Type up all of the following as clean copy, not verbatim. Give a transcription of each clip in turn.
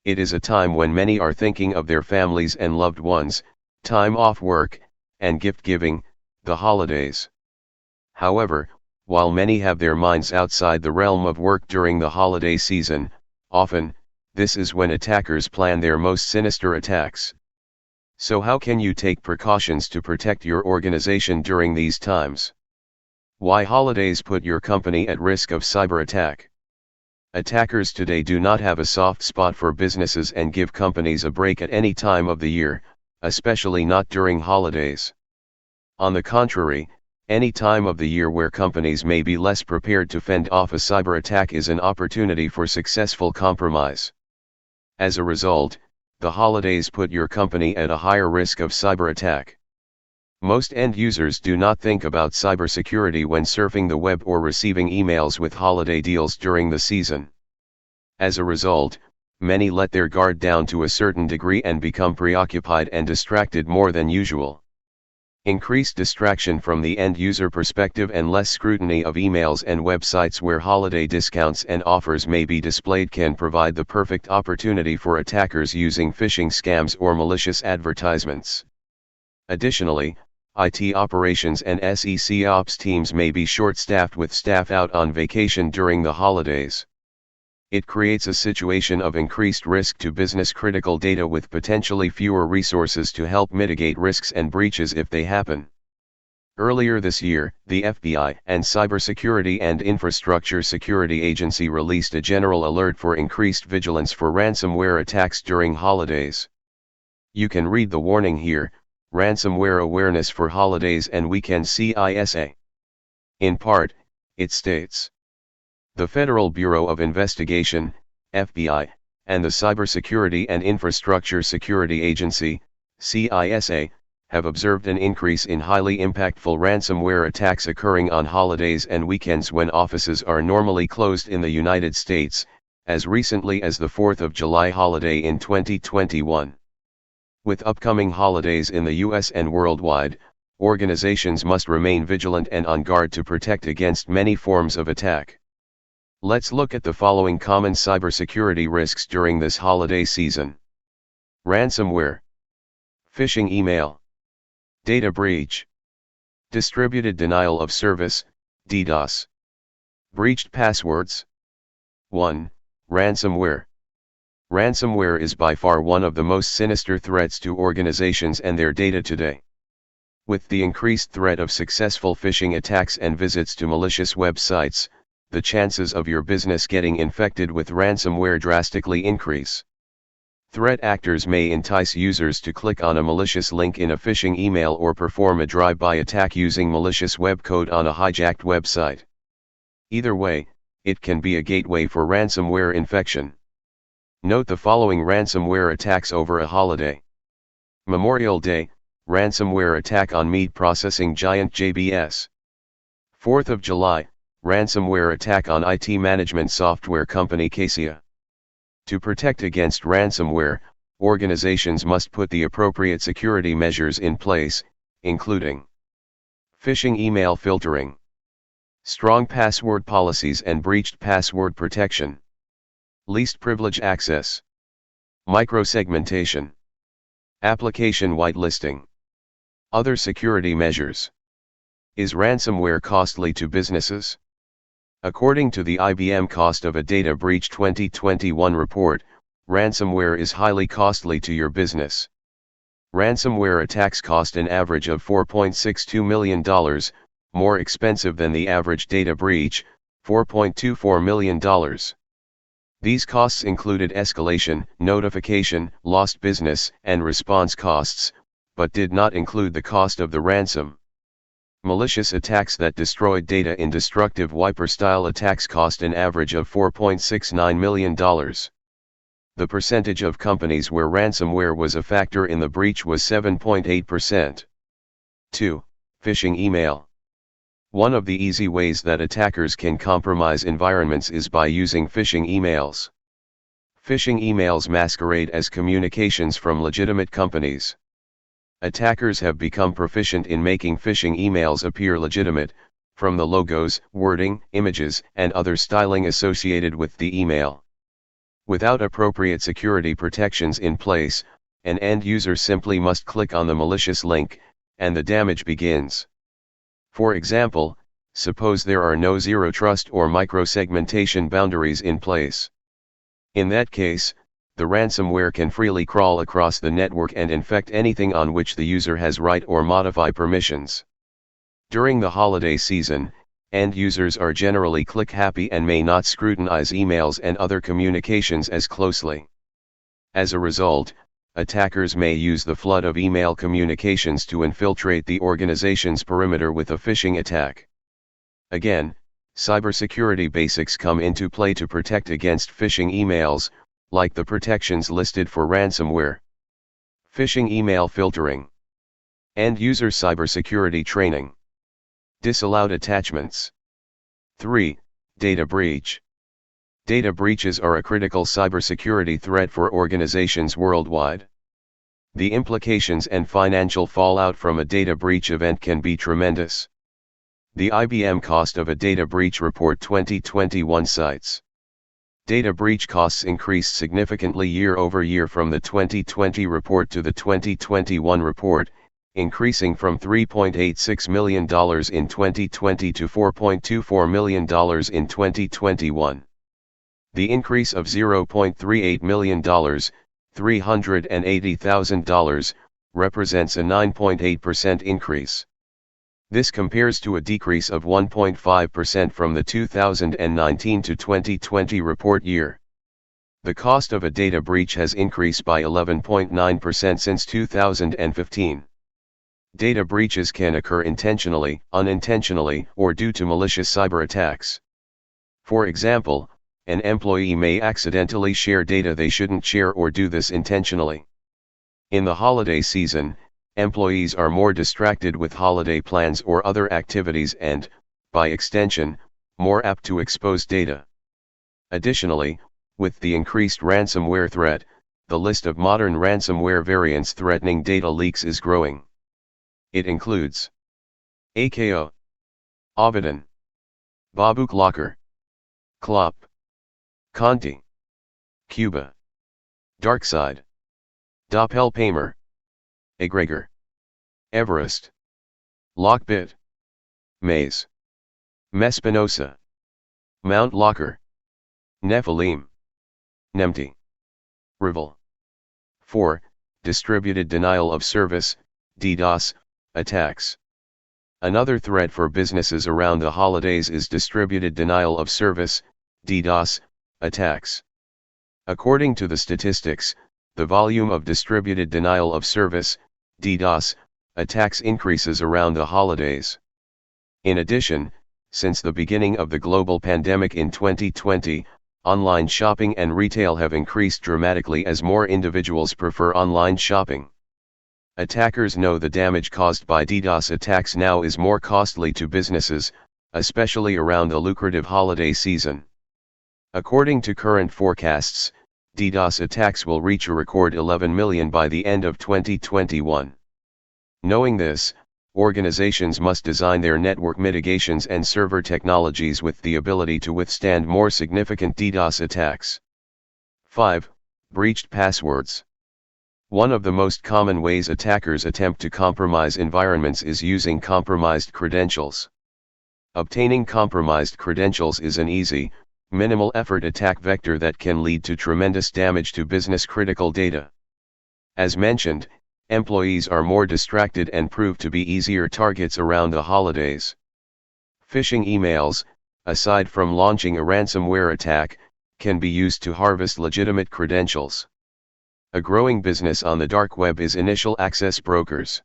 It is a time when many are thinking of their families and loved ones, time off work, and gift giving, the holidays. However, while many have their minds outside the realm of work during the holiday season, often, this is when attackers plan their most sinister attacks. So how can you take precautions to protect your organization during these times? Why holidays put your company at risk of cyber attack? Attackers today do not have a soft spot for businesses and give companies a break at any time of the year, especially not during holidays. On the contrary, any time of the year where companies may be less prepared to fend off a cyber attack is an opportunity for successful compromise. As a result, the holidays put your company at a higher risk of cyber attack. Most end users do not think about cybersecurity when surfing the web or receiving emails with holiday deals during the season. As a result, many let their guard down to a certain degree and become preoccupied and distracted more than usual. Increased distraction from the end user perspective and less scrutiny of emails and websites where holiday discounts and offers may be displayed can provide the perfect opportunity for attackers using phishing scams or malicious advertisements. Additionally, IT operations and SEC ops teams may be short-staffed with staff out on vacation during the holidays. It creates a situation of increased risk to business-critical data with potentially fewer resources to help mitigate risks and breaches if they happen. Earlier this year, the FBI and Cybersecurity and Infrastructure Security Agency released a general alert for increased vigilance for ransomware attacks during holidays. You can read the warning here: Ransomware Awareness for Holidays and Weekends CISA. In part, it states, the Federal Bureau of Investigation, FBI, and the Cybersecurity and Infrastructure Security Agency, CISA, have observed an increase in highly impactful ransomware attacks occurring on holidays and weekends when offices are normally closed in the United States, as recently as the 4th of July holiday in 2021. With upcoming holidays in the US and worldwide, organizations must remain vigilant and on guard to protect against many forms of attack. Let's look at the following common cybersecurity risks during this holiday season. Ransomware, phishing email, data breach, distributed denial of service, DDoS, breached passwords. 1. Ransomware. Ransomware is by far one of the most sinister threats to organizations and their data today. With the increased threat of successful phishing attacks and visits to malicious websites, the chances of your business getting infected with ransomware drastically increase. Threat actors may entice users to click on a malicious link in a phishing email or perform a drive-by attack using malicious web code on a hijacked website. Either way, it can be a gateway for ransomware infection. Note the following ransomware attacks over a holiday. Memorial Day, ransomware attack on meat processing giant JBS. 4th of July, ransomware attack on IT management software company Cassia. To protect against ransomware, organizations must put the appropriate security measures in place, including phishing email filtering, strong password policies and breached password protection, least privilege access, microsegmentation, application whitelisting. Other security measures. Is ransomware costly to businesses? According to the IBM Cost of a Data Breach 2021 report, ransomware is highly costly to your business. Ransomware attacks cost an average of $4.62 million, more expensive than the average data breach, $4.24 million. These costs included escalation, notification, lost business, and response costs, but did not include the cost of the ransom. Malicious attacks that destroyed data in destructive wiper-style attacks cost an average of $4.69 million. The percentage of companies where ransomware was a factor in the breach was 7.8%. 2. Phishing email. One of the easy ways that attackers can compromise environments is by using phishing emails. Phishing emails masquerade as communications from legitimate companies. Attackers have become proficient in making phishing emails appear legitimate, from the logos, wording, images, and other styling associated with the email. Without appropriate security protections in place, an end user simply must click on the malicious link, and the damage begins. For example, suppose there are no zero trust or microsegmentation boundaries in place. In that case, the ransomware can freely crawl across the network and infect anything on which the user has right or modify permissions. During the holiday season, end users are generally click-happy and may not scrutinize emails and other communications as closely. As a result, attackers may use the flood of email communications to infiltrate the organization's perimeter with a phishing attack. Again, cybersecurity basics come into play to protect against phishing emails, like the protections listed for ransomware. Phishing email filtering. End-user cybersecurity training. Disallowed attachments. 3. Data breach. Data breaches are a critical cybersecurity threat for organizations worldwide. The implications and financial fallout from a data breach event can be tremendous. The IBM Cost of a Data Breach Report 2021 cites. Data breach costs increased significantly year over year from the 2020 report to the 2021 report, increasing from $3.86 million in 2020 to $4.24 million in 2021. The increase of $0.38 million, $380,000, represents a 9.8% increase. This compares to a decrease of 1.5% from the 2019 to 2020 report year. The cost of a data breach has increased by 11.9% since 2015. Data breaches can occur intentionally, unintentionally, or due to malicious cyber attacks. For example, an employee may accidentally share data they shouldn't share or do this intentionally. In the holiday season, employees are more distracted with holiday plans or other activities and, by extension, more apt to expose data. Additionally, with the increased ransomware threat, the list of modern ransomware variants threatening data leaks is growing. It includes AKO, Avidin, BabuClocker, Clop, Conti, Cuba, DarkSide, Doppelpaymer, Egregor, Everest, Lockbit, Maze, Mespinosa, Mount Locker, Nephilim, Nemty, Rival. 4. Distributed denial of service, DDoS, attacks. Another threat for businesses around the holidays is distributed denial of service, DDoS, attacks. According to the statistics, the volume of distributed denial of service, DDoS, attacks increases around the holidays. In addition, since the beginning of the global pandemic in 2020, online shopping and retail have increased dramatically as more individuals prefer online shopping. Attackers know the damage caused by DDoS attacks now is more costly to businesses, especially around the lucrative holiday season. According to current forecasts, DDoS attacks will reach a record 11 million by the end of 2021. Knowing this, organizations must design their network mitigations and server technologies with the ability to withstand more significant DDoS attacks. 5. Breached passwords. One of the most common ways attackers attempt to compromise environments is using compromised credentials. Obtaining compromised credentials is an easy, minimal effort attack vector that can lead to tremendous damage to business-critical data. As mentioned, employees are more distracted and prove to be easier targets around the holidays. Phishing emails, aside from launching a ransomware attack, can be used to harvest legitimate credentials. A growing business on the dark web is initial access brokers.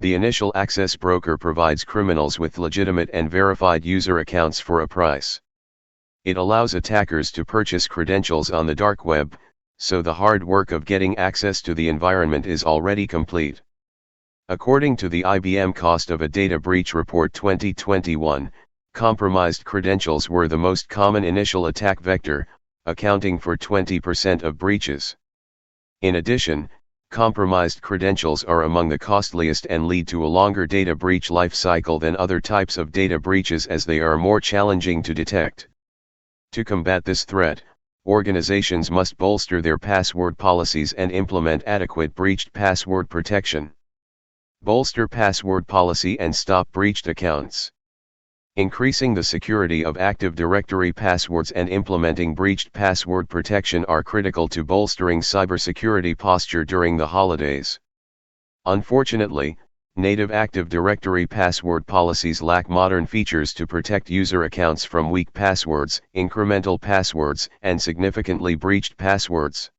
The initial access broker provides criminals with legitimate and verified user accounts for a price. It allows attackers to purchase credentials on the dark web, so the hard work of getting access to the environment is already complete. According to the IBM Cost of a Data Breach Report 2021, compromised credentials were the most common initial attack vector, accounting for 20% of breaches. In addition, compromised credentials are among the costliest and lead to a longer data breach life cycle than other types of data breaches as they are more challenging to detect. To combat this threat, Organizations must bolster their password policies and implement adequate breached password protection. Bolster password policy and stop breached accounts. Increasing the security of Active Directory passwords and implementing breached password protection are critical to bolstering cybersecurity posture during the holidays. Unfortunately, native Active Directory password policies lack modern features to protect user accounts from weak passwords, incremental passwords, and significantly breached passwords.